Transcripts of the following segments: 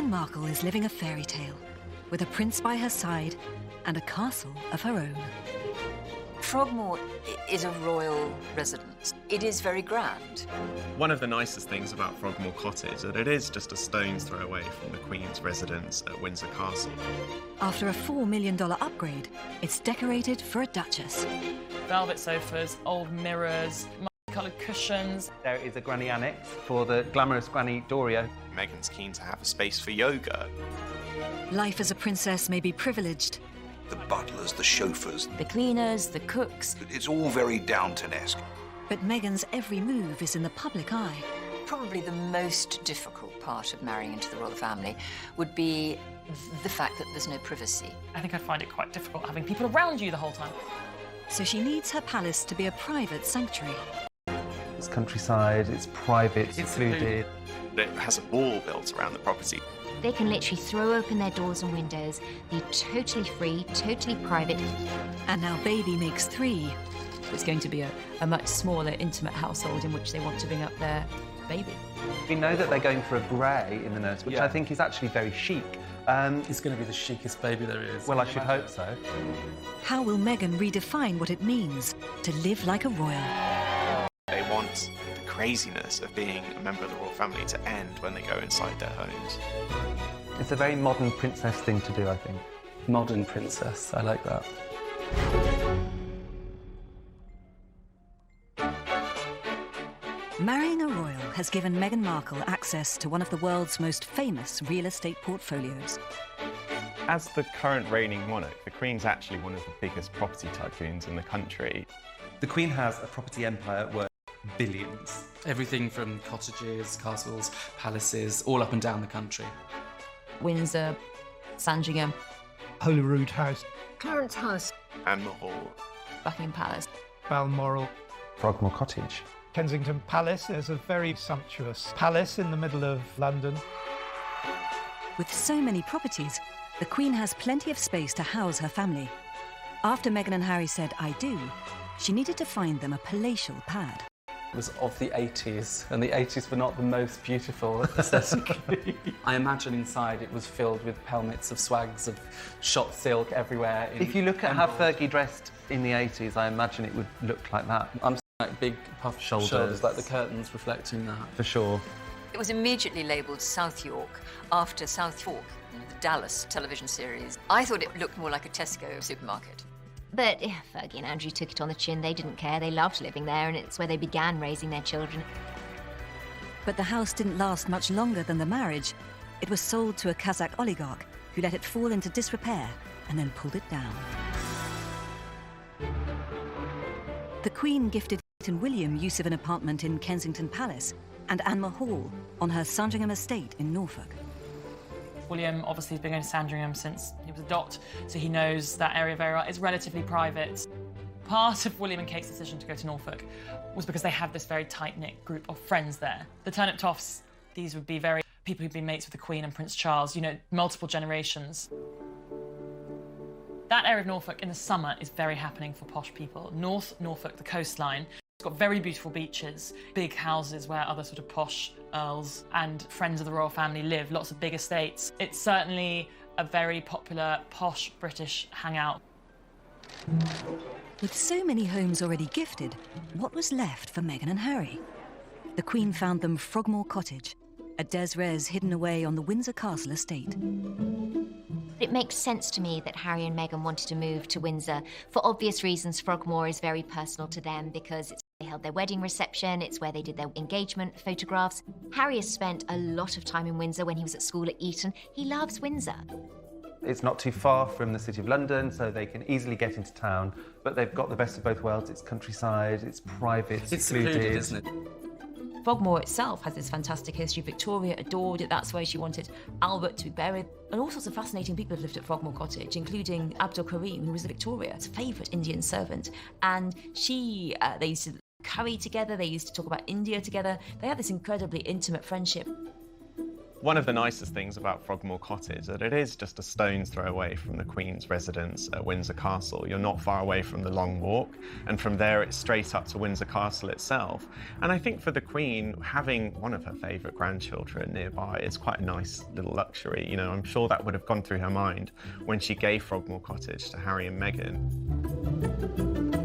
Meghan Markle is living a fairy tale, with a prince by her side and a castle of her own. Frogmore is a royal residence. It is very grand. One of the nicest things about Frogmore Cottage is that it is just a stone's throw away from the Queen's residence at Windsor Castle. After a $4 million upgrade, it's decorated for a duchess. Velvet sofas, old mirrors, multi-coloured cushions. There is a granny annex for the glamorous Granny Doria. Meghan's keen to have a space for yoga. Life as a princess may be privileged. The butlers, the chauffeurs. The cleaners, the cooks. It's all very Downton-esque. But Meghan's every move is in the public eye. Probably the most difficult part of marrying into the royal family would be the fact that there's no privacy. I think I'd find it quite difficult having people around you the whole time. So she needs her palace to be a private sanctuary. It's countryside, it's private, it's secluded. It has a wall built around the property. They can literally throw open their doors and windows, be totally free, totally private. And now baby makes 3. It's going to be a much smaller, intimate household in which they want to bring up their baby. We know that they're going for a grey in the nurse, which I think is actually very chic. It's going to be the chicest baby there is. Well, I should hope so. How will Meghan redefine what it means to live like a royal? They want the craziness of being a member of the royal family to end when they go inside their homes. It's a very modern princess thing to do, I think. Modern princess, I like that. Marrying a royal has given Meghan Markle access to one of the world's most famous real estate portfolios. As the current reigning monarch, the Queen's actually one of the biggest property tycoons in the country. The Queen has a property empire worth billions. Everything from cottages, castles, palaces, all up and down the country. Windsor, Sandringham, Holyrood House, Clarence House, And the Hall. Buckingham Palace, Balmoral, Frogmore Cottage. Kensington Palace. There's a very sumptuous palace in the middle of London. With so many properties, the Queen has plenty of space to house her family. After Meghan and Harry said "I do," she needed to find them a palatial pad. It was of the 80s, and the 80s were not the most beautiful aesthetically. I imagine inside it was filled with pelmets of swags of shot silk everywhere. If you look at how Fergie dressed in the 80s, I imagine it would look like that. I'm like big puffed shoulders, like the curtains reflecting that. For sure. It was immediately labelled South York after South York, the Dallas television series. I thought it looked more like a Tesco supermarket. But Fergie and Andrew took it on the chin. They didn't care. They loved living there, and it's where they began raising their children. But the house didn't last much longer than the marriage. It was sold to a Kazakh oligarch who let it fall into disrepair and then pulled it down. The Queen gifted Kate and William use of an apartment in Kensington Palace and Anne Hall on her Sandringham estate in Norfolk. William obviously has been going to Sandringham since he was a dot, so he knows that area very well. It's relatively private. Part of William and Kate's decision to go to Norfolk was because they have this very tight-knit group of friends there. The Turnip Toffs, these would be people who've been mates with the Queen and Prince Charles, you know, multiple generations. That area of Norfolk in the summer is very happening for posh people. North Norfolk, the coastline, it's got very beautiful beaches, big houses where other sort of posh earls and friends of the royal family live, lots of big estates. It's certainly a very popular, posh British hangout. With so many homes already gifted, what was left for Meghan and Harry? The Queen found them Frogmore Cottage, a des res hidden away on the Windsor Castle estate. It makes sense to me that Harry and Meghan wanted to move to Windsor. For obvious reasons, Frogmore is very personal to them because it's where they held their wedding reception, it's where they did their engagement photographs. Harry has spent a lot of time in Windsor when he was at school at Eton. He loves Windsor. It's not too far from the City of London, so they can easily get into town, but they've got the best of both worlds. It's countryside, it's private, It's secluded, isn't it? Frogmore itself has this fantastic history. Victoria adored it. That's where she wanted Albert to be buried. And all sorts of fascinating people have lived at Frogmore Cottage, including Abdul Karim, who was Victoria's favourite Indian servant. And they used to curry together. They used to talk about India together. They had this incredibly intimate friendship. One of the nicest things about Frogmore Cottage is that it is just a stone's throw away from the Queen's residence at Windsor Castle. You're not far away from the Long Walk, and from there it's straight up to Windsor Castle itself. And I think for the Queen, having one of her favourite grandchildren nearby is quite a nice little luxury. You know, I'm sure that would have gone through her mind when she gave Frogmore Cottage to Harry and Meghan.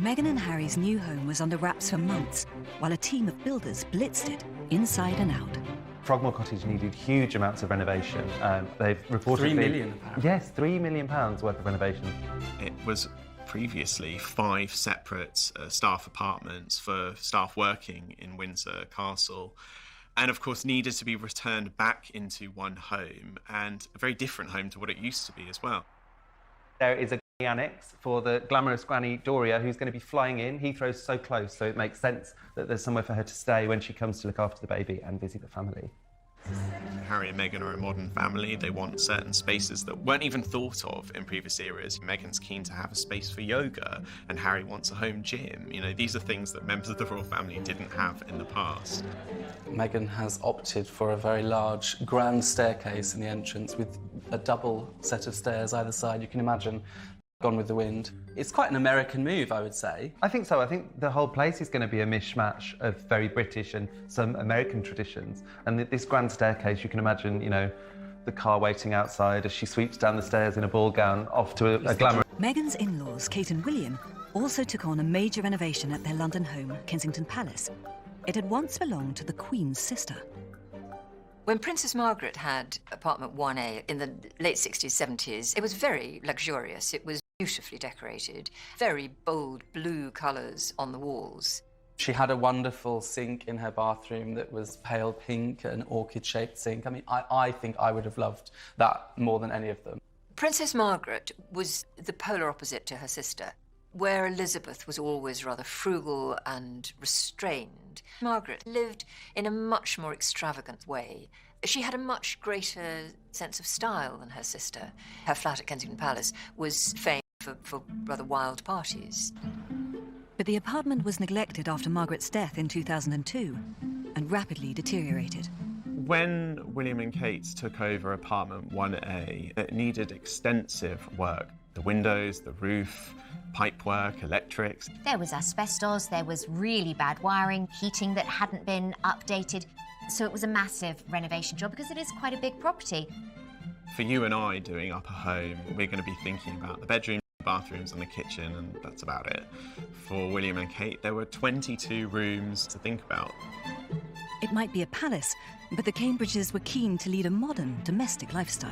Meghan and Harry's new home was under wraps for months, while a team of builders blitzed it inside and out. Frogmore Cottage needed huge amounts of renovation. They've reported... £3 million? Yes, £3 million worth of renovation. It was previously 5 separate staff apartments for staff working in Windsor Castle, and of course needed to be returned back into one home, and a very different home to what it used to be as well. There is a annex for the glamorous granny Doria, who's going to be flying in. Heathrow's so close, so it makes sense that there's somewhere for her to stay when she comes to look after the baby and visit the family. Harry and Meghan are a modern family. They want certain spaces that weren't even thought of in previous eras. Meghan's keen to have a space for yoga, and Harry wants a home gym. You know, these are things that members of the royal family didn't have in the past. Meghan has opted for a very large grand staircase in the entrance with a double set of stairs either side. You can imagine Gone with the Wind. It's quite an American move, I would say. I think so. I think the whole place is going to be a mishmash of very British and some American traditions. And this grand staircase, you can imagine, you know, the car waiting outside as she sweeps down the stairs in a ball gown off to a glamour. Meghan's in-laws, Kate and William, also took on a major renovation at their London home, Kensington Palace. It had once belonged to the Queen's sister. When Princess Margaret had apartment 1A in the late 60s, 70s, it was very luxurious. It was beautifully decorated, very bold blue colours on the walls. She had a wonderful sink in her bathroom that was pale pink, an orchid-shaped sink. I mean, I think I would have loved that more than any of them. Princess Margaret was the polar opposite to her sister. Where Elizabeth was always rather frugal and restrained, Margaret lived in a much more extravagant way. She had a much greater sense of style than her sister. Her flat at Kensington Palace was famed for rather wild parties. But the apartment was neglected after Margaret's death in 2002 and rapidly deteriorated. When William and Kate took over apartment 1A, it needed extensive work. The windows, the roof, pipework, electrics. There was asbestos, there was really bad wiring, heating that hadn't been updated. So it was a massive renovation job because it is quite a big property. For you and I doing up a home, we're going to be thinking about the bedroom, bathrooms and the kitchen, and that's about it. For William and Kate, there were 22 rooms to think about. It might be a palace, but the Cambridges were keen to lead a modern, domestic lifestyle.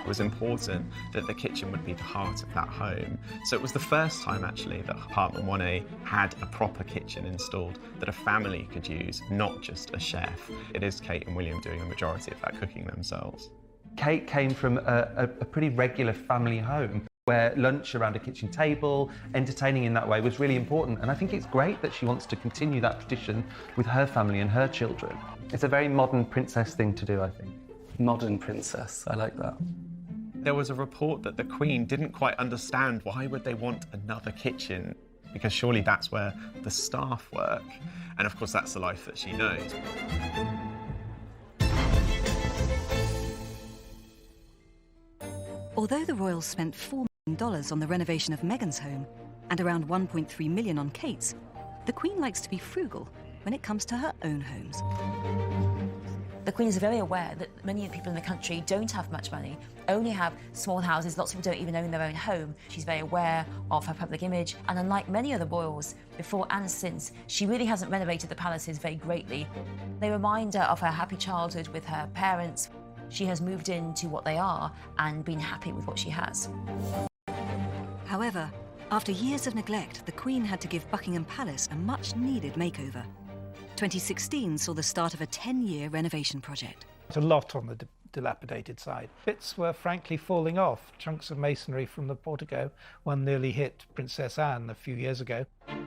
It was important that the kitchen would be the heart of that home. So it was the first time, actually, that apartment 1A had a proper kitchen installed that a family could use, not just a chef. It is Kate and William doing the majority of that cooking themselves. Kate came from a pretty regular family home where lunch around a kitchen table, entertaining in that way, was really important. And I think it's great that she wants to continue that tradition with her family and her children. It's a very modern princess thing to do, I think. Modern princess, I like that. There was a report that the Queen didn't quite understand why would they want another kitchen, because surely that's where the staff work. And of course that's the life that she knows. Although the royals spent $4 million on the renovation of Meghan's home and around $1.3 million on Kate's, the Queen likes to be frugal when it comes to her own homes. The Queen is very aware that many people in the country don't have much money, only have small houses, lots of people don't even own their own home. She's very aware of her public image, and unlike many other royals, before and since, she really hasn't renovated the palaces very greatly. They remind her of her happy childhood with her parents. She has moved into what they are and been happy with what she has. However, after years of neglect, the Queen had to give Buckingham Palace a much-needed makeover. 2016 saw the start of a 10-year renovation project. It's a lot on the dilapidated side. Bits were frankly falling off. Chunks of masonry from the portico. One nearly hit Princess Anne a few years ago.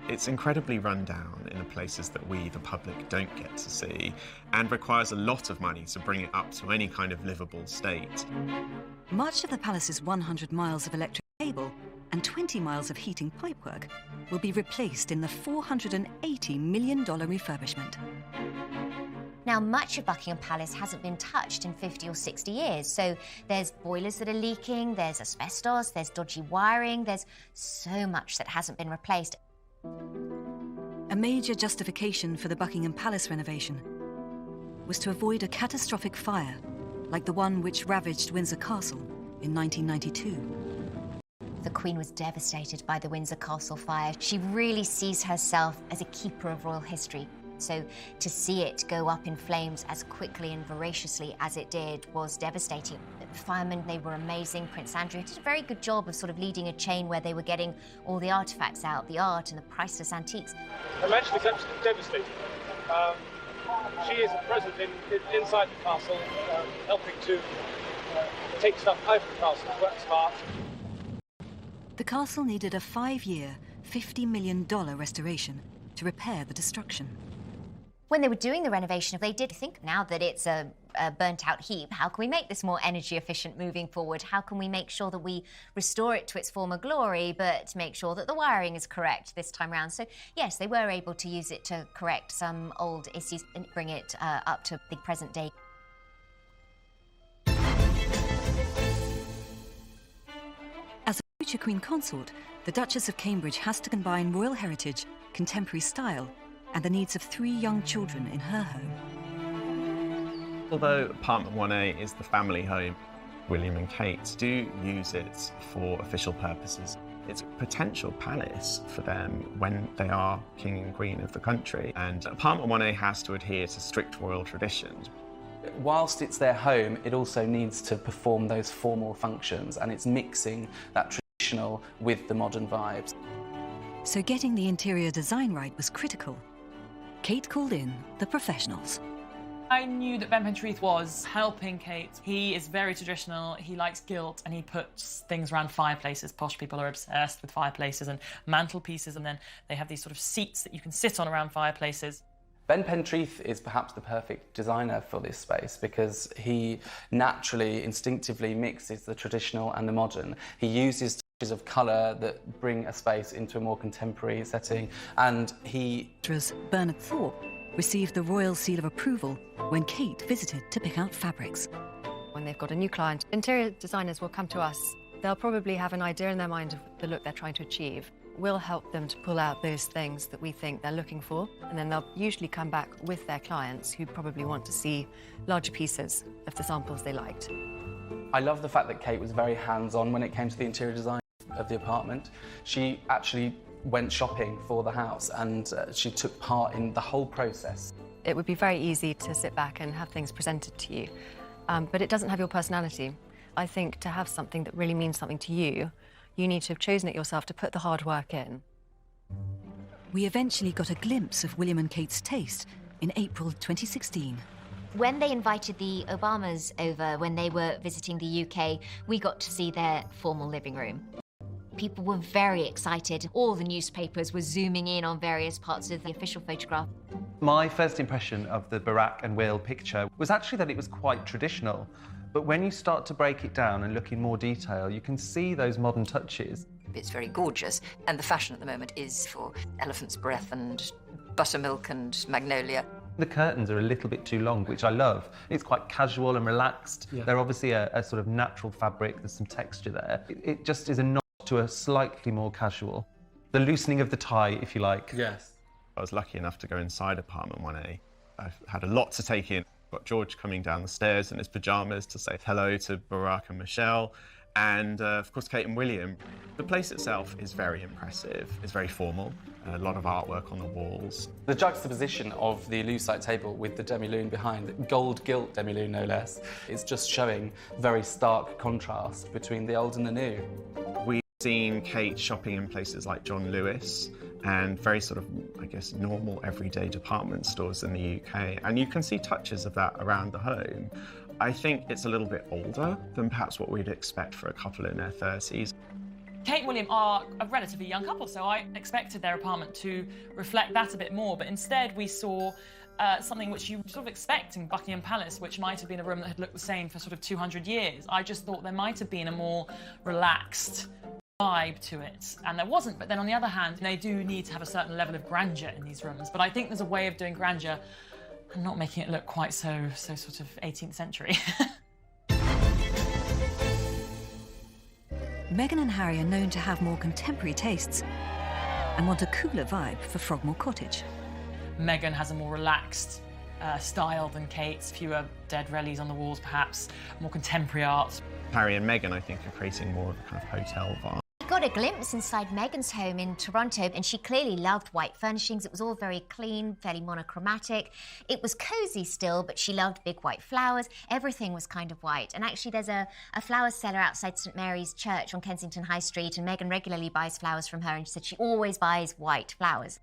It's incredibly run down in the places that we, the public, don't get to see, and requires a lot of money to bring it up to any kind of livable state. Much of the palace's 100 miles of electric cable and 20 miles of heating pipework will be replaced in the $480 million refurbishment. Now, much of Buckingham Palace hasn't been touched in 50 or 60 years, so there's boilers that are leaking, there's asbestos, there's dodgy wiring, there's so much that hasn't been replaced. A major justification for the Buckingham Palace renovation was to avoid a catastrophic fire like the one which ravaged Windsor Castle in 1992. The Queen was devastated by the Windsor Castle fire. She really sees herself as a keeper of royal history. So to see it go up in flames as quickly and voraciously as it did was devastating. The firemen, they were amazing. Prince Andrew did a very good job of sort of leading a chain where they were getting all the artefacts out, the art and the priceless antiques. Her Majesty is absolutely devastated. She is present inside the castle, helping to take stuff out of the castle to work smart. The castle needed a 5-year, $50 million restoration to repair the destruction. When they were doing the renovation, they did think, now that it's a burnt-out heap, how can we make this more energy efficient moving forward? How can we make sure that we restore it to its former glory, but make sure that the wiring is correct this time round? So, yes, they were able to use it to correct some old issues and bring it up to the present day. As a future Queen Consort, the Duchess of Cambridge has to combine royal heritage, contemporary style, and the needs of 3 young children in her home. Although apartment 1A is the family home, William and Kate do use it for official purposes. It's a potential palace for them when they are king and queen of the country, and apartment 1A has to adhere to strict royal traditions. Whilst it's their home, it also needs to perform those formal functions, and it's mixing that traditional with the modern vibes. So getting the interior design right was critical. Kate called in the professionals. I knew that Ben Pentreath was helping Kate. He is very traditional, he likes gilt, and he puts things around fireplaces. Posh people are obsessed with fireplaces and mantelpieces, and then they have these sort of seats that you can sit on around fireplaces. Ben Pentreath is perhaps the perfect designer for this space because he naturally, instinctively mixes the traditional and the modern. He uses touches of colour that bring a space into a more contemporary setting, and Bernard Thorpe received the Royal Seal of Approval when Kate visited to pick out fabrics. When they've got a new client, interior designers will come to us. They'll probably have an idea in their mind of the look they're trying to achieve. We'll help them to pull out those things that we think they're looking for, and then they'll usually come back with their clients who probably want to see larger pieces of the samples they liked. I love the fact that Kate was very hands-on when it came to the interior design of the apartment. She actually went shopping for the house, and she took part in the whole process. It would be very easy to sit back and have things presented to you, but it doesn't have your personality. I think to have something that really means something to you, you need to have chosen it yourself, to put the hard work in. We eventually got a glimpse of William and Kate's taste in April 2016. When they invited the Obamas over when they were visiting the UK, we got to see their formal living room. People were very excited. All the newspapers were zooming in on various parts of the official photograph. My first impression of the Barack and Will picture was actually that it was quite traditional. But when you start to break it down and look in more detail, you can see those modern touches. It's very gorgeous, and the fashion at the moment is for elephant's breath and buttermilk and magnolia. The curtains are a little bit too long, which I love. It's quite casual and relaxed. Yeah. They're obviously a sort of natural fabric. There's some texture there. It just is a nod to a slightly more casual. The loosening of the tie, if you like. Yes. I was lucky enough to go inside apartment 1A. I've had a lot to take in. Got George coming down the stairs in his pyjamas to say hello to Barack and Michelle, and of course Kate and William. The place itself is very impressive. It's very formal, a lot of artwork on the walls. The juxtaposition of the lucite table with the demi-lune behind, gold gilt demi-lune no less, is just showing very stark contrast between the old and the new. We've seen Kate shopping in places like John Lewis and very sort of, I guess, normal everyday department stores in the UK. And you can see touches of that around the home. I think it's a little bit older than perhaps what we'd expect for a couple in their 30s. Kate and William are a relatively young couple, so I expected their apartment to reflect that a bit more, but instead we saw something which you sort of expect in Buckingham Palace, which might have been a room that had looked the same for sort of 200 years. I just thought there might have been a more relaxed vibe to it, and there wasn't. But then on the other hand, they do need to have a certain level of grandeur in these rooms. But I think there's a way of doing grandeur and not making it look quite so sort of 18th century. Meghan and Harry are known to have more contemporary tastes and want a cooler vibe for Frogmore Cottage. Meghan has a more relaxed style than Kate's, fewer dead relics on the walls perhaps, more contemporary art. Harry and Meghan, I think, are creating more of a kind of hotel vibe. We got a glimpse inside Meghan's home in Toronto, and she clearly loved white furnishings. It was all very clean, fairly monochromatic. It was cosy still, but she loved big white flowers. Everything was kind of white. And actually there's a flower seller outside St Mary's Church on Kensington High Street, and Meghan regularly buys flowers from her, and she said she always buys white flowers.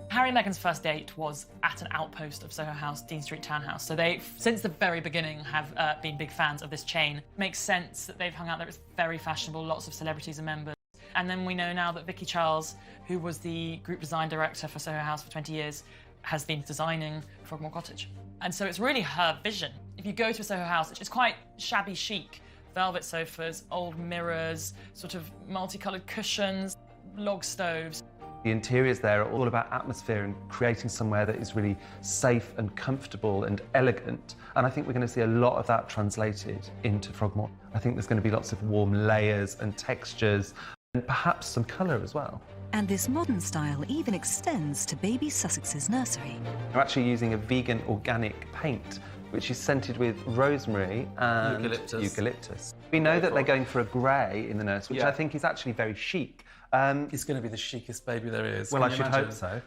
Harry and Meghan's first date was at an outpost of Soho House, Dean Street Townhouse. So they, since the very beginning, have been big fans of this chain. Makes sense that they've hung out there. It's very fashionable, lots of celebrities are members. And then we know now that Vicky Charles, who was the group design director for Soho House for 20 years, has been designing Frogmore Cottage. And so it's really her vision. If you go to a Soho House, it's quite shabby chic. Velvet sofas, old mirrors, sort of multicoloured cushions, log stoves. The interiors there are all about atmosphere and creating somewhere that is really safe and comfortable and elegant. And I think we're going to see a lot of that translated into Frogmore. I think there's going to be lots of warm layers and textures, and perhaps some colour as well. And this modern style even extends to baby Sussex's nursery. We're actually using a vegan organic paint, which is scented with rosemary and eucalyptus. We know that they're going for a grey in the nursery, which I think is actually very chic. It's going to be the chicest baby there is. Well, I should hope so.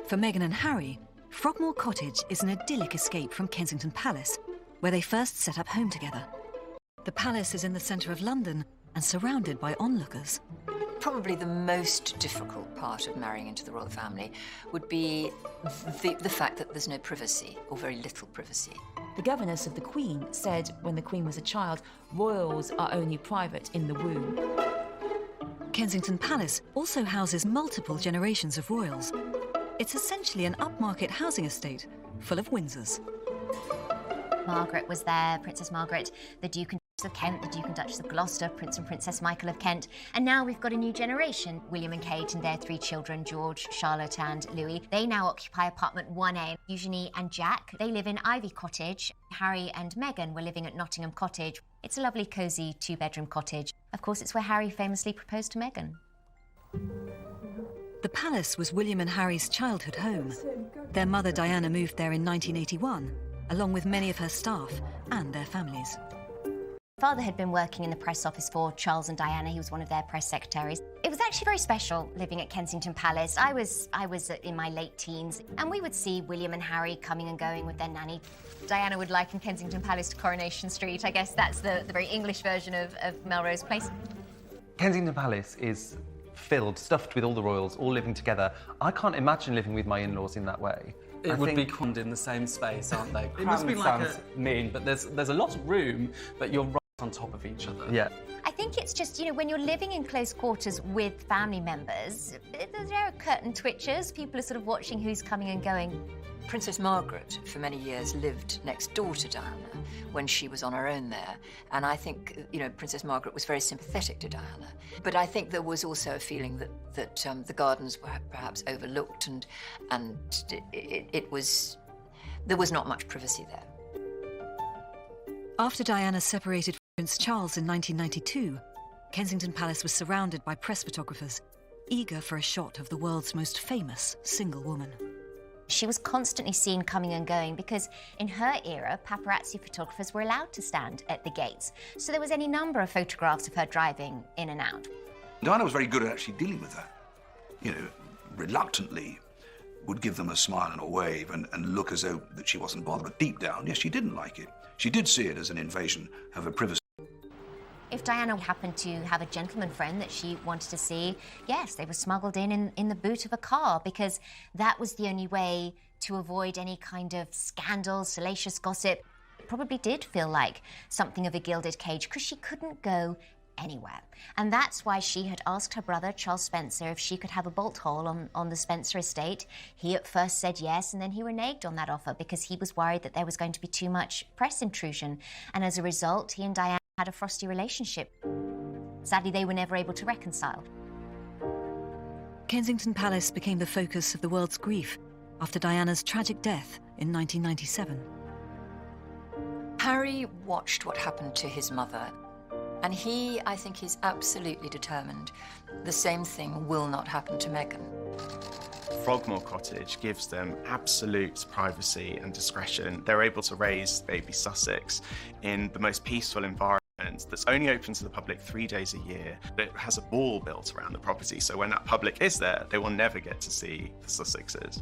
For Meghan and Harry, Frogmore Cottage is an idyllic escape from Kensington Palace, where they first set up home together. The palace is in the centre of London and surrounded by onlookers. Probably the most difficult part of marrying into the royal family would be the fact that there's no privacy, or very little privacy. The governess of the Queen said when the Queen was a child, royals are only private in the womb. Kensington Palace also houses multiple generations of royals. It's essentially an upmarket housing estate full of Windsors. Margaret was there, Princess Margaret, the Duke and Duchess of Kent, the Duke and Duchess of Gloucester, Prince and Princess Michael of Kent, and now we've got a new generation, William and Kate and their 3 children, George, Charlotte and Louis. They now occupy apartment 1A. Eugenie and Jack, they live in Ivy Cottage. Harry and Meghan were living at Nottingham Cottage. It's a lovely, cosy 2-bedroom cottage. Of course, it's where Harry famously proposed to Meghan. The palace was William and Harry's childhood home. Their mother Diana moved there in 1981, along with many of her staff and their families. Father had been working in the press office for Charles and Diana. He was one of their press secretaries. It was actually very special living at Kensington Palace. I was in my late teens, and we would see William and Harry coming and going with their nanny. Diana would liken Kensington Palace to Coronation Street. I guess that's the very English version of Melrose Place. Kensington Palace is stuffed with all the royals, all living together. I can't imagine living with my in-laws in that way. It would be crammed in the same space, aren't they? It must be like mean, but there's a lot of room, but you're right on top of each other. Yeah. I think it's just, you know, when you're living in close quarters with family members, there are curtain twitchers. People are sort of watching who's coming and going. Princess Margaret, for many years, lived next door to Diana when she was on her own there. And I think, you know, Princess Margaret was very sympathetic to Diana. But I think there was also a feeling that the gardens were perhaps overlooked and there was not much privacy there. After Diana separated from Prince Charles in 1992, Kensington Palace was surrounded by press photographers, eager for a shot of the world's most famous single woman. She was constantly seen coming and going because in her era, paparazzi photographers were allowed to stand at the gates. So there was any number of photographs of her driving in and out. Diana was very good at actually dealing with that. You know, reluctantly would give them a smile and a wave and look as though that she wasn't bothered. But deep down, yes, she didn't like it. She did see it as an invasion of her privacy. If Diana happened to have a gentleman friend that she wanted to see, yes, they were smuggled in the boot of a car because that was the only way to avoid any kind of scandal, salacious gossip. It probably did feel like something of a gilded cage because she couldn't go anywhere. And that's why she had asked her brother, Charles Spencer, if she could have a bolt hole on the Spencer estate. He at first said yes, and then he reneged on that offer because he was worried that there was going to be too much press intrusion. And as a result, he and Diana had a frosty relationship. Sadly, they were never able to reconcile. Kensington Palace became the focus of the world's grief after Diana's tragic death in 1997. Harry watched what happened to his mother, and I think he's absolutely determined the same thing will not happen to Meghan. Frogmore Cottage gives them absolute privacy and discretion. They're able to raise baby Sussex in the most peaceful environment that's only open to the public 3 days a year. It has a ball built around the property, so when that public is there, they will never get to see the Sussexes.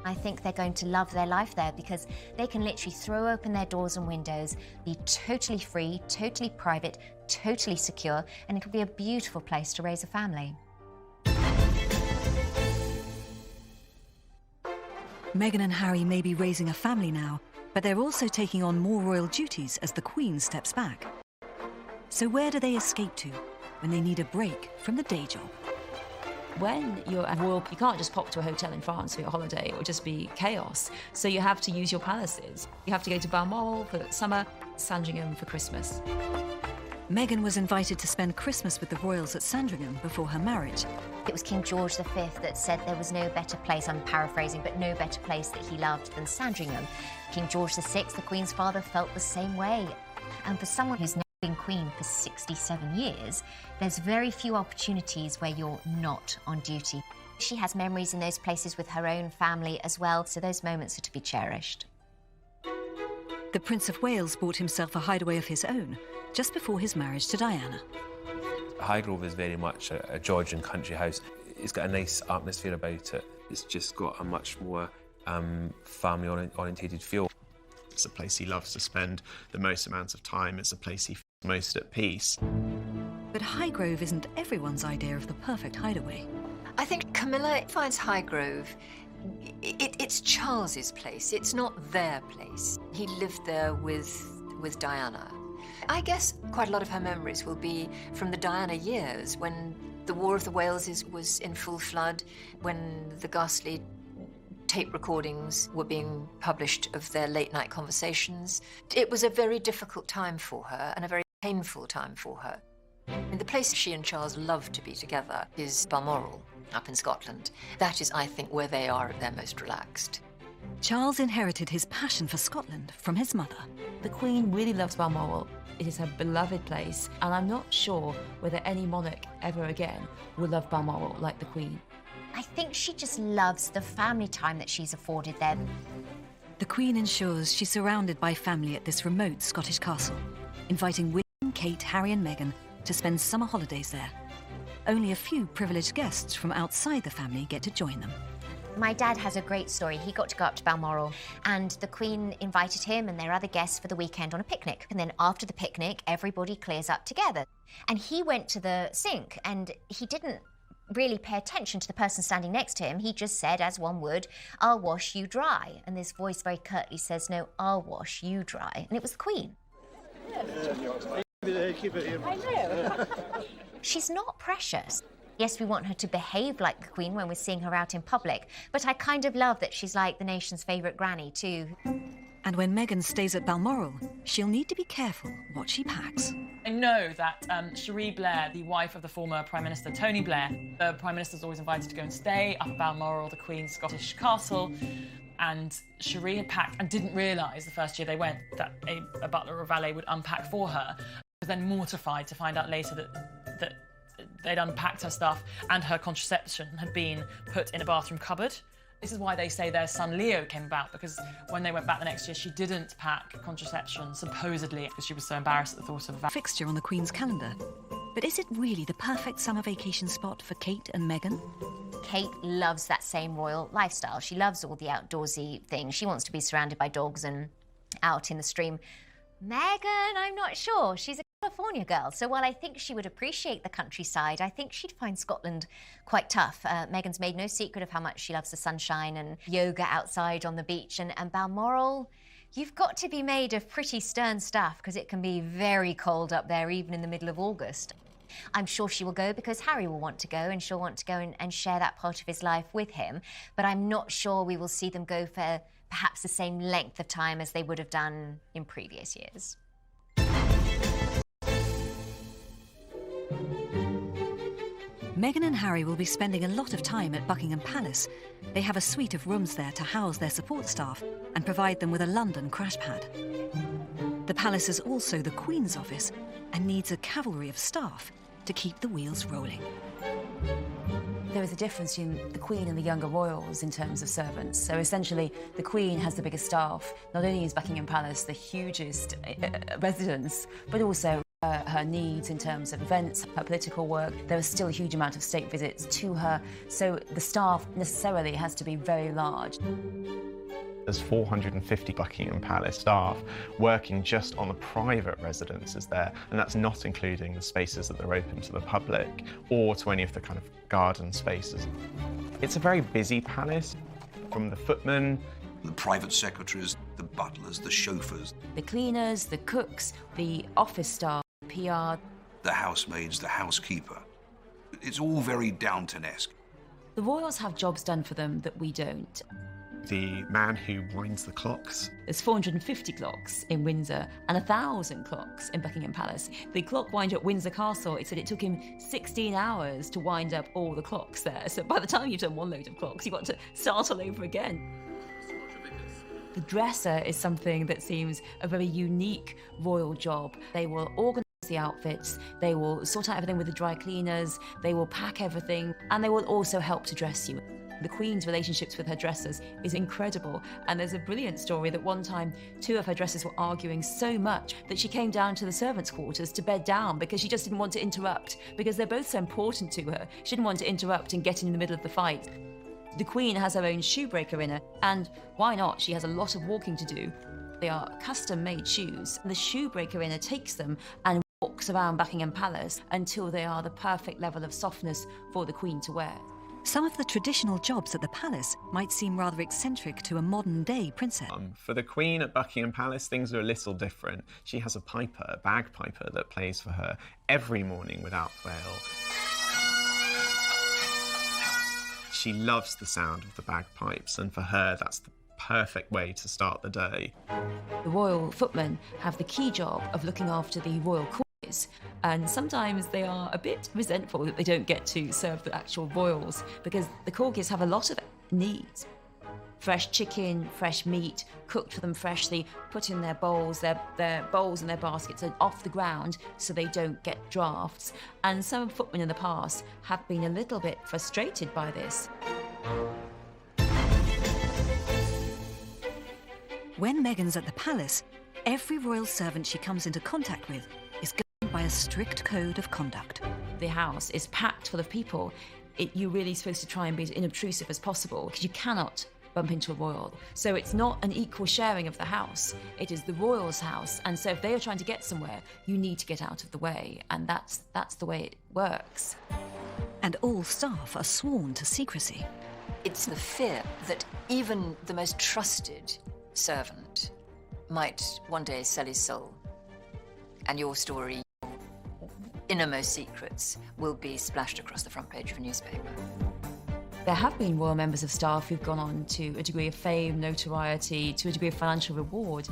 I think they're going to love their life there because they can literally throw open their doors and windows, be totally free, totally private, totally secure, and it'll be a beautiful place to raise a family. Meghan and Harry may be raising a family now, but they're also taking on more royal duties as the Queen steps back. So where do they escape to when they need a break from the day job? When you're a royal, you can't just pop to a hotel in France for your holiday. It would just be chaos. So you have to use your palaces. You have to go to Balmoral for summer, Sandringham for Christmas. Meghan was invited to spend Christmas with the royals at Sandringham before her marriage. It was King George V that said there was no better place, I'm paraphrasing, but no better place that he loved than Sandringham. King George VI, the Queen's father, felt the same way. And for someone who's now been Queen for 67 years, there's very few opportunities where you're not on duty. She has memories in those places with her own family as well, so those moments are to be cherished. The Prince of Wales bought himself a hideaway of his own just before his marriage to Diana. Highgrove is very much a Georgian country house. It's got a nice atmosphere about it. It's just got a much more family-orientated feel. It's a place he loves to spend the most amount of time. It's a place he feels most at peace. But Highgrove isn't everyone's idea of the perfect hideaway. I think Camilla finds Highgrove, it's Charles's place. It's not their place. He lived there with Diana. I guess quite a lot of her memories will be from the Diana years, when the War of the Waleses was in full flood, when the ghastly tape recordings were being published of their late-night conversations. It was a very difficult time for her and a very painful time for her. And the place she and Charles love to be together is Balmoral, up in Scotland. That is, I think, where they are at their most relaxed. Charles inherited his passion for Scotland from his mother. The Queen really loves Balmoral. It is her beloved place, and I'm not sure whether any monarch ever again will love Balmoral like the Queen. I think she just loves the family time that she's afforded there. The Queen ensures she's surrounded by family at this remote Scottish castle, inviting William, Kate, Harry and Meghan to spend summer holidays there. Only a few privileged guests from outside the family get to join them. My dad has a great story. He got to go up to Balmoral and the Queen invited him and their other guests for the weekend on a picnic. And then after the picnic, everybody clears up together. And he went to the sink and he didn't really pay attention to the person standing next to him. He just said, as one would, "I'll wash you dry." And this voice very curtly says, "No, I'll wash you dry." And it was the Queen. She's not precious. Yes, we want her to behave like the Queen when we're seeing her out in public, but I kind of love that she's like the nation's favourite granny too. And when Meghan stays at Balmoral, she'll need to be careful what she packs. I know that Cherie Blair, the wife of the former Prime Minister Tony Blair, the Prime Minister's always invited to go and stay up at Balmoral, the Queen's Scottish castle, and Cherie had packed and didn't realise the first year they went that a butler or valet would unpack for her. I was then mortified to find out later that they'd unpacked her stuff and her contraception had been put in a bathroom cupboard. This is why they say their son Leo came about, because when they went back the next year, she didn't pack contraception, supposedly, because she was so embarrassed at the thought of a fixture on the Queen's calendar. But is it really the perfect summer vacation spot for Kate and Meghan? Kate loves that same royal lifestyle. She loves all the outdoorsy things. She wants to be surrounded by dogs and out in the stream. Meghan, I'm not sure. She's a California girl, so while I think she would appreciate the countryside, I think she'd find Scotland quite tough. Meghan's made no secret of how much she loves the sunshine and yoga outside on the beach, and Balmoral, you've got to be made of pretty stern stuff because it can be very cold up there even in the middle of August. I'm sure she will go because Harry will want to go and she'll want to go and share that part of his life with him, but I'm not sure we will see them go for perhaps the same length of time as they would have done in previous years. Meghan and Harry will be spending a lot of time at Buckingham Palace. They have a suite of rooms there to house their support staff and provide them with a London crash pad. The palace is also the Queen's office and needs a cavalry of staff to keep the wheels rolling. There is a difference between the Queen and the younger royals in terms of servants. So essentially, the Queen has the biggest staff. Not only is Buckingham Palace the hugest residence, but also her needs in terms of events, her political work. There is still a huge amount of state visits to her, so the staff necessarily has to be very large. There's 450 Buckingham Palace staff working just on the private residences there, and that's not including the spaces that are open to the public or to any of the kind of garden spaces. It's a very busy palace, from the footmen, the private secretaries, the butlers, the chauffeurs, the cleaners, the cooks, the office staff, PR, the housemaids, the housekeeper. It's all very Downton-esque. The royals have jobs done for them that we don't. The man who winds the clocks. There's 450 clocks in Windsor and 1,000 clocks in Buckingham Palace. The clock winder at Windsor Castle, it said it took him 16 hours to wind up all the clocks there. So by the time you've done one load of clocks, you've got to start all over again. The dresser is something that seems a very unique royal job. They will organise the outfits, they will sort out everything with the dry cleaners, they will pack everything, and they will also help to dress you. The Queen's relationships with her dressers is incredible, and there's a brilliant story that one time 2 of her dressers were arguing so much that she came down to the servants' quarters to bed down because she just didn't want to interrupt, because they're both so important to her. She didn't want to interrupt and get in the middle of the fight. The Queen has her own shoebreaker in her, and why not? She has a lot of walking to do. They are custom-made shoes. The shoebreaker in her takes them and walks around Buckingham Palace until they are the perfect level of softness for the Queen to wear. Some of the traditional jobs at the palace might seem rather eccentric to a modern-day princess. For the Queen at Buckingham Palace, things are a little different. She has a piper, a bagpiper, that plays for her every morning without fail. She loves the sound of the bagpipes, and for her, that's the perfect way to start the day. The royal footmen have the key job of looking after the royal corgis, and sometimes they are a bit resentful that they don't get to serve the actual royals, because the corgis have a lot of needs. Fresh chicken, fresh meat, cooked for them freshly, put in their bowls. Their bowls and their baskets are off the ground so they don't get drafts. And some footmen in the past have been a little bit frustrated by this. When Meghan's at the palace, every royal servant she comes into contact with is governed by a strict code of conduct. The house is packed full of people. You're really supposed to try and be as inobtrusive as possible, because you cannot bump into a royal. So it's not an equal sharing of the house. It is the royal's house. And so if they are trying to get somewhere, you need to get out of the way. And that's the way it works. And all staff are sworn to secrecy. It's the fear that even the most trusted servant might one day sell his soul, and your story, your innermost secrets, will be splashed across the front page of a newspaper. There have been royal members of staff who've gone on to a degree of fame, notoriety, to a degree of financial reward.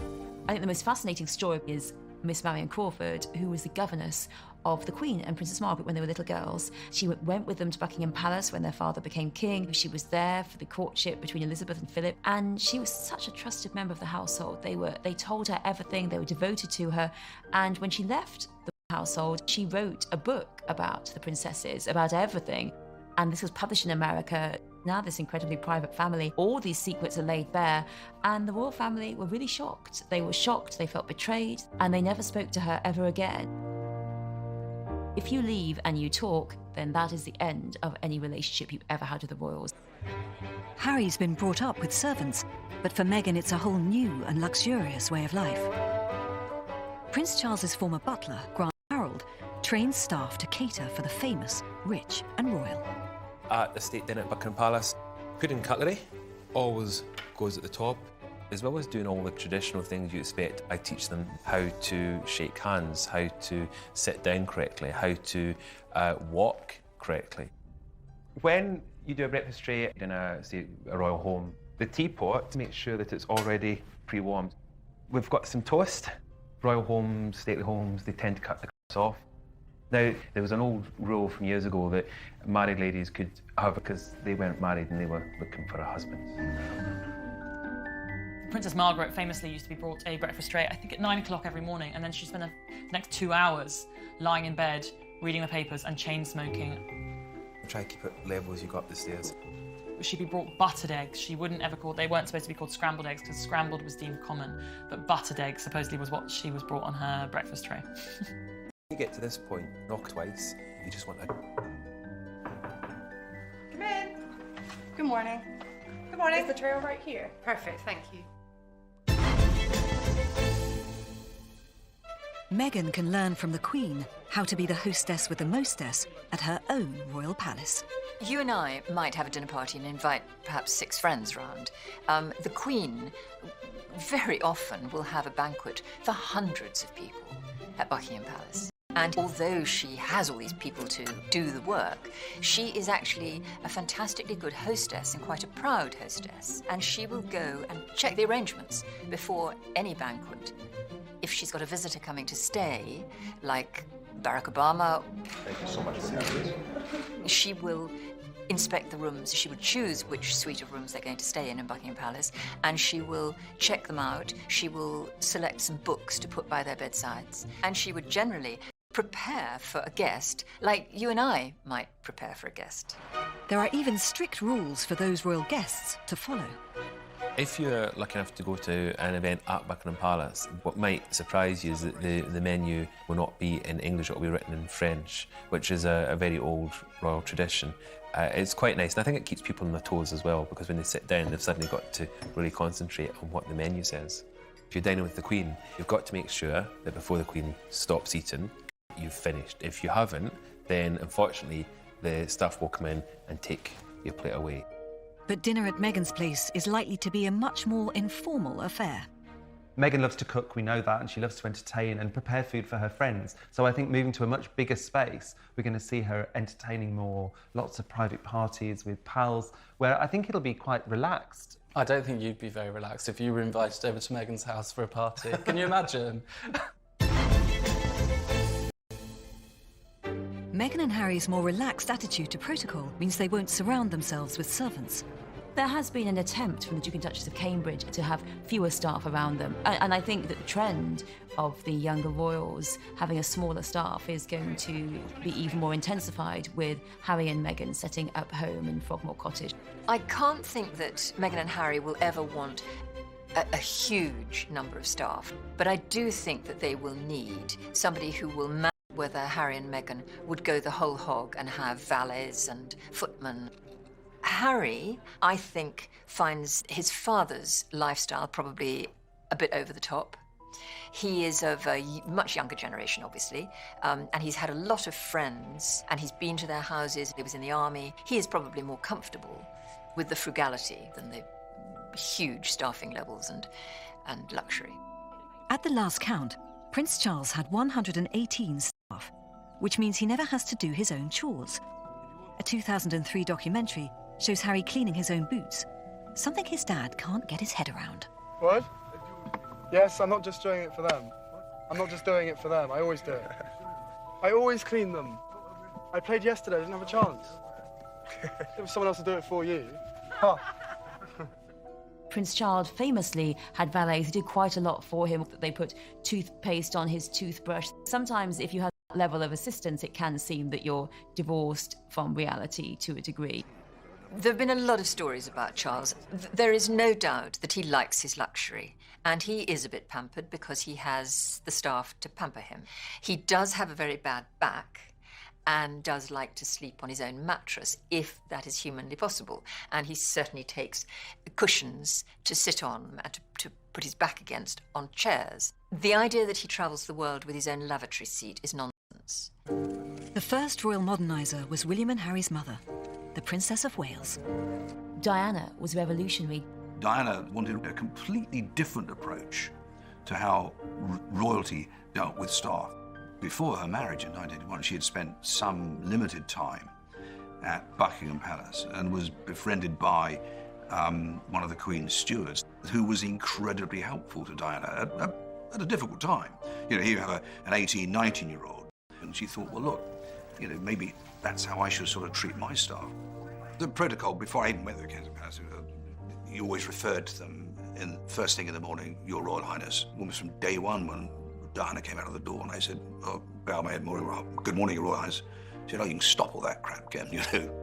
I think the most fascinating story is Miss Marion Crawford, who was the governess of the Queen and Princess Margaret when they were little girls. She went with them to Buckingham Palace when their father became king. She was there for the courtship between Elizabeth and Philip, and she was such a trusted member of the household. They told her everything, they were devoted to her, and when she left the household, she wrote a book about the princesses, about everything. And this was published in America. Now this incredibly private family, all these secrets are laid bare, and the royal family were really shocked. They were shocked, they felt betrayed, and they never spoke to her ever again. If you leave and you talk, then that is the end of any relationship you've ever had with the royals. Harry's been brought up with servants, but for Meghan it's a whole new and luxurious way of life. Prince Charles's former butler, Grant Harold, trains staff to cater for the famous, rich and royal. At the state dinner at Buckingham Palace, pudding cutlery always goes at the top. As well as doing all the traditional things you expect, I teach them how to shake hands, how to sit down correctly, how to walk correctly. When you do a breakfast tray in a royal home, the teapot, make sure that it's already pre-warmed. We've got some toast. Royal homes, stately homes, they tend to cut the crust off. Now, there was an old rule from years ago that married ladies could have because they weren't married and they were looking for a husband. Princess Margaret famously used to be brought a breakfast tray, I think at 9 o'clock every morning, and then she'd spend the next 2 hours lying in bed, reading the papers and chain smoking. Try to keep it level as you go up the stairs. She'd be brought buttered eggs. She wouldn't ever call, they weren't supposed to be called scrambled eggs because scrambled was deemed common, but buttered eggs supposedly was what she was brought on her breakfast tray. You get to this point, knock twice, you just want to... Come in. Good morning. Good morning. Is the tray right here? Perfect, thank you. Meghan can learn from the Queen how to be the hostess with the mostess at her own royal palace. You and I might have a dinner party and invite perhaps 6 friends round. The Queen very often will have a banquet for hundreds of people at Buckingham Palace. And although she has all these people to do the work, she is actually a fantastically good hostess and quite a proud hostess. And she will go and check the arrangements before any banquet. If she's got a visitor coming to stay, like Barack Obama, Thank you so much. she will inspect the rooms. She would choose which suite of rooms they're going to stay in Buckingham Palace, and she will check them out. She will select some books to put by their bedsides, and she would generally prepare for a guest like you and I might prepare for a guest. There are even strict rules for those royal guests to follow. If you're lucky enough to go to an event at Buckingham Palace, what might surprise you is that the menu will not be in English, it will be written in French, which is a very old royal tradition. It's quite nice, and I think it keeps people on their toes as well, because when they sit down, they've suddenly got to really concentrate on what the menu says. If you're dining with the Queen, you've got to make sure that before the Queen stops eating, you've finished. If you haven't, then unfortunately, the staff will come in and take your plate away. But dinner at Meghan's place is likely to be a much more informal affair. Meghan loves to cook, we know that, and she loves to entertain and prepare food for her friends. So I think moving to a much bigger space, we're going to see her entertaining more, lots of private parties with pals, where I think it'll be quite relaxed. I don't think you'd be very relaxed if you were invited over to Meghan's house for a party. Can you imagine? Meghan and Harry's more relaxed attitude to protocol means they won't surround themselves with servants. There has been an attempt from the Duke and Duchess of Cambridge to have fewer staff around them. And I think that the trend of the younger royals having a smaller staff is going to be even more intensified with Harry and Meghan setting up home in Frogmore Cottage. I can't think that Meghan and Harry will ever want a huge number of staff, but I do think that they will need somebody who will manage whether Harry and Meghan would go the whole hog and have valets and footmen. Harry, I think, finds his father's lifestyle probably a bit over the top. He is of a much younger generation, obviously, and he's had a lot of friends, and he's been to their houses. He was in the army. He is probably more comfortable with the frugality than the huge staffing levels and luxury. At the last count, Prince Charles had 118 staff, which means he never has to do his own chores. A 2003 documentary shows Harry cleaning his own boots, something his dad can't get his head around. What? Yes, I'm not just doing it for them. I'm not just doing it for them. I always do it. I always clean them. I played yesterday, I didn't have a chance. If someone else to do it for you. Huh. Prince Charles famously had valets who did quite a lot for him. They put toothpaste on his toothbrush. Sometimes if you have that level of assistance, it can seem that you're divorced from reality to a degree. There have been a lot of stories about Charles. There is no doubt that he likes his luxury, and he is a bit pampered because he has the staff to pamper him. He does have a very bad back and does like to sleep on his own mattress, if that is humanly possible. And he certainly takes cushions to sit on and to put his back against on chairs. The idea that he travels the world with his own lavatory seat is nonsense. The first royal moderniser was William and Harry's mother, the Princess of Wales. Diana was revolutionary. Diana wanted a completely different approach to how royalty dealt with staff. Before her marriage in 1981, she had spent some limited time at Buckingham Palace and was befriended by one of the Queen's stewards, who was incredibly helpful to Diana at a difficult time. You know, here you have an 18, 19-year-old And she thought, well, look, you know, maybe that's how I should sort of treat my staff. The protocol, before I even went to the Kensington Palace, you always referred to them in first thing in the morning, Your Royal Highness. Almost from day one when Diana came out of the door and I said, oh, bow my head, good morning, Your Royal Highness. She said, oh, you can stop all that crap, Ken, you know.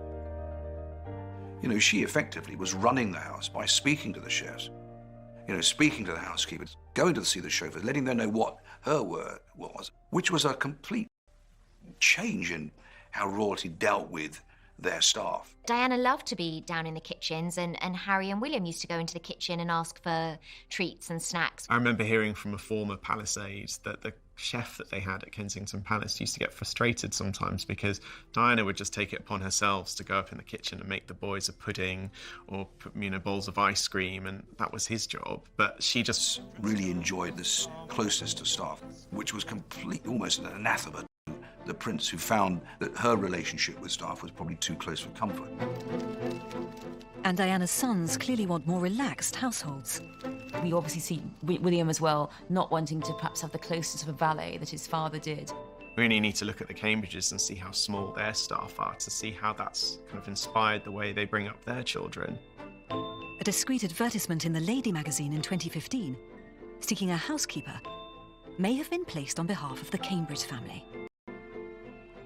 You know, she effectively was running the house by speaking to the chefs, you know, speaking to the housekeepers, going to see the chauffeurs, letting them know what her word was, which was a complete change in how royalty dealt with their staff. Diana loved to be down in the kitchens, and Harry and William used to go into the kitchen and ask for treats and snacks. I remember hearing from a former palace aide that the chef that they had at Kensington Palace used to get frustrated sometimes because Diana would just take it upon herself to go up in the kitchen and make the boys a pudding or, you know, bowls of ice cream, and that was his job. But she just really enjoyed this closeness to staff, which was complete, almost an anathema. The prince, who found that her relationship with staff was probably too close for comfort. And Diana's sons clearly want more relaxed households. We obviously see William as well not wanting to perhaps have the closeness of a valet that his father did. We really need to look at the Cambridges and see how small their staff are to see how that's kind of inspired the way they bring up their children. A discreet advertisement in the Lady magazine in 2015, seeking a housekeeper, may have been placed on behalf of the Cambridge family.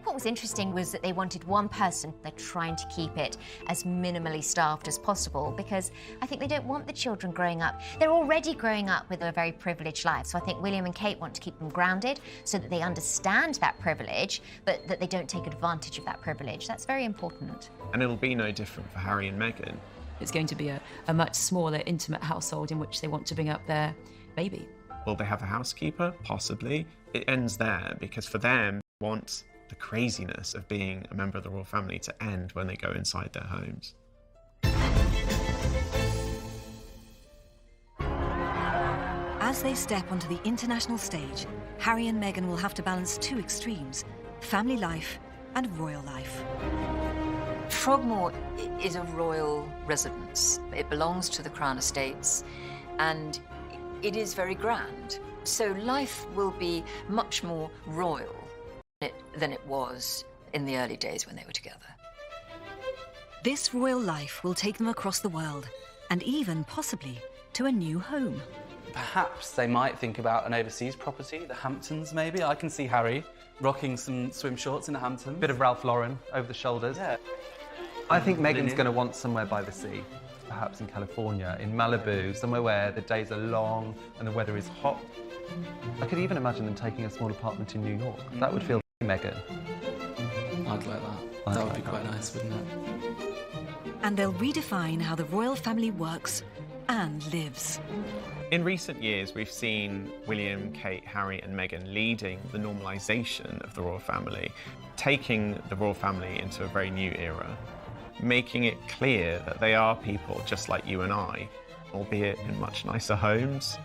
What was interesting was that they wanted one person. They're trying to keep it as minimally staffed as possible because I think they don't want the children growing up. They're already growing up with a very privileged life, so I think William and Kate want to keep them grounded so that they understand that privilege, but that they don't take advantage of that privilege. That's very important. And it'll be no different for Harry and Meghan. It's going to be a much smaller, intimate household in which they want to bring up their baby. Will they have a housekeeper? Possibly. It ends there because for them, they want the craziness of being a member of the royal family to end when they go inside their homes. As they step onto the international stage, Harry and Meghan will have to balance two extremes: family life and royal life. Frogmore is a royal residence. It belongs to the Crown Estates and it is very grand. So life will be much more royal than it was in the early days when they were together. This royal life will take them across the world and even possibly to a new home. Perhaps they might think about an overseas property, the Hamptons maybe. I can see Harry rocking some swim shorts in the Hamptons. Bit of Ralph Lauren over the shoulders. Yeah. I think Meghan's going to want somewhere by the sea, perhaps in California, in Malibu, somewhere where the days are long and the weather is hot. I could even imagine them taking a small apartment in New York. That would feel Meghan. I'd like that. That would be quite nice, wouldn't it? And they'll redefine how the royal family works and lives. In recent years, we've seen William, Kate, Harry and Meghan leading the normalisation of the royal family, taking the royal family into a very new era, making it clear that they are people just like you and I, albeit in much nicer homes.